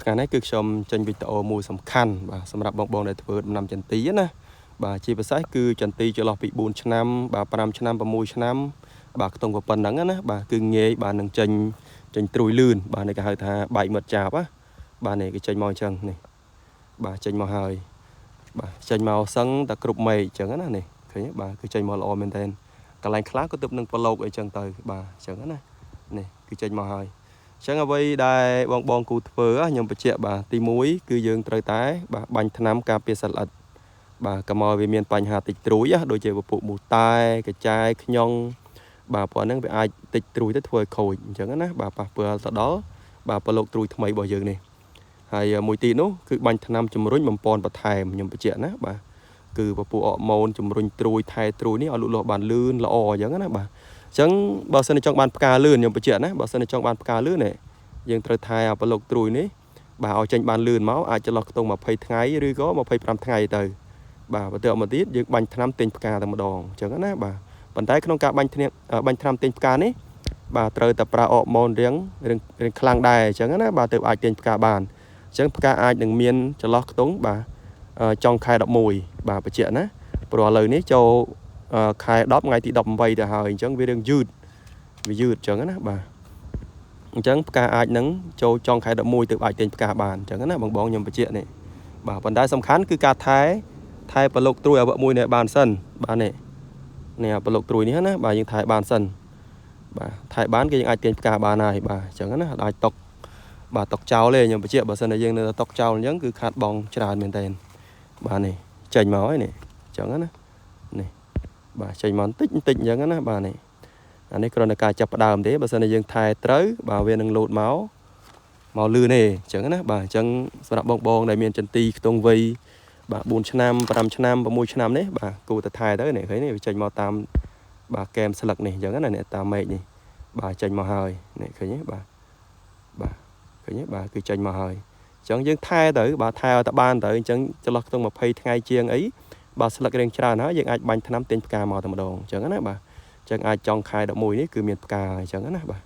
ថ្ងៃនេះគឺខ្ញុំចេញវីដេអូមួយសំខាន់បាទសម្រាប់បងដែលធ្វើដំណាំចន្ទីណាបាទជាពិសេសគឺចន្ទីចន្លោះពី4ឆ្នាំបាទ5ឆ្នាំ6ឆ្នាំបាទខ្ទង់ប៉ុណ្ណឹងណាបាទគឺងាយបាទនឹងចេញត្រួយលឿនបាទនេះគេហៅថាបែកមាត់ចាប់ណាបាទនេះគេចេញមកអញ្ចឹងនេះបាទចេញមកហើយបាទចេញមកសឹងតែគ្រប់មេឃអញ្ចឹងណានេះឃើញបាទគឺចេញមកល្អមែនតើកន្លែងខ្លះក៏ទើបនឹងប្រឡូកអីចឹងទៅបាទអញ្ចឹងណានេះគឺចេញមកហើយចឹងអ្វីដែលបងគូធ្វើខ្ញុំបញ្ជាក់បាទទី1គឺយើងត្រូវតែបាទបាញ់ថ្នាំការពារសត្វល្អិតបាទកុំឲ្យវាមានបញ្ហាតិចត្រួយដូចជាពពួកមូតែកចាយខ្ញងបាទព្រោះហ្នឹងវាអាចតិចត្រួយទៅធ្វើឲ្យខូចអញ្ចឹងណាបាទប៉ះពាល់ទៅដល់បាទប្រឡូកត្រួយថ្មីរបស់យើងនេះហើយមួយទីនោះគឺបាញ់ថ្នាំជំរុញបំពន់បន្ថែមខ្ញុំបញ្ជាក់ណាបាទគឺពពួកអរម៉ូនជំរុញត្រួយថែត្រួយនេះឲ្យលូតលាស់បានលឿនល្អអញ្ចឹងណាបាទអញ្ចឹងបើសិនចង់បានផ្កាលឿនខ្ញុំបញ្ជាក់ណាបើសិនចង់បានផ្កាលឿននេះយើងត្រូវថែឲ្យប្រឡូកត្រួយនេះបាទឲ្យចេញបានលឿនមកអាចចន្លោះខ្ទង់20ថ្ងៃឬក៏25ថ្ងៃទៅបាទបន្ទាប់មកទៀតយើងបាញ់ថ្នាំទិញផ្កាតែម្ដងអញ្ចឹងណាបាទប៉ុន្តែក្នុងការបាញ់ថ្នាំទិញផ្កានេះបាទត្រូវតែប្រើអរម៉ូនរៀងខ្លាំងដែរអញ្ចឹងណាបាទទើបអាចទិញផ្កាបានអញ្ចឹងផ្កាអាចនឹងមានចន្លោះខ្ទង់បាទចុងខែ11បាទបញ្ជាក់ណាព្រោះឥឡូវនេះចូលខែ10ថ្ងៃទី18ទៅហើយអញ្ចឹងវារឿងយឺតអញ្ចឹងណាបាទអញ្ចឹងផ្កាអាចនឹងចូលចុងខែ11ទើបអាចទិញផ្កាបានអញ្ចឹងណាបងខ្ញុំបញ្ជាក់នេះបាទប៉ុន្តែសំខាន់គឺការថែប្រឡូកត្រួយឲ្យមួយនេះបានសិនបាទនេះប្រឡូកត្រួយនេះណាបាទយើងថែបានសិនបាទថែបានគេយើងអាចទិញផ្កាបានហើយបាទអញ្ចឹងណាអាចຕົកបាទຕົកចោលទេខ្ញុំបញ្ជាក់បើសិនតែយើងនៅຕົកចោលអញ្ចឹងគឺខាតបងច្រើនមែនតើបាទនេះចេញមកហើយនេះអញ្ចឹងណានេះបាទចេញមកបន្តិចអញ្ចឹងណាបាទនេះអានេះគ្រាន់តែការចាប់ផ្ដើមទេបើសិនតែយើងថែត្រូវបាទវានឹងលោតមកលឿនទេអញ្ចឹងណាបាទអញ្ចឹងសម្រាប់បងដែលមានចន្ទីខ្ទង់វ័យបាទ4ឆ្នាំ5ឆ្នាំ6ឆ្នាំនេះបាទគួរតែថែទៅនេះឃើញនេះវាចេញមកតាមបាទកែមស្លឹកនេះអញ្ចឹងណានេះតាមមេឃនេះបាទចេញមកហើយនេះឃើញទេបាទឃើញទេបាទគឺចេញមកហើយអញ្ចឹងយើងថែទៅបាទថែឲ្យតែបានទៅអញ្ចឹងចន្លោះខ្ទង់20ថ្ងៃជាងអីបាទស្លឹករៀងច្រើនហើយយើងអាចបាញ់ថ្នាំទិញផ្កាមកតែម្ដងអញ្ចឹងណាបាទអញ្ចឹងអាចចង់ខែ11នេះគឺមានផ្កាអញ្ចឹងណាបាទ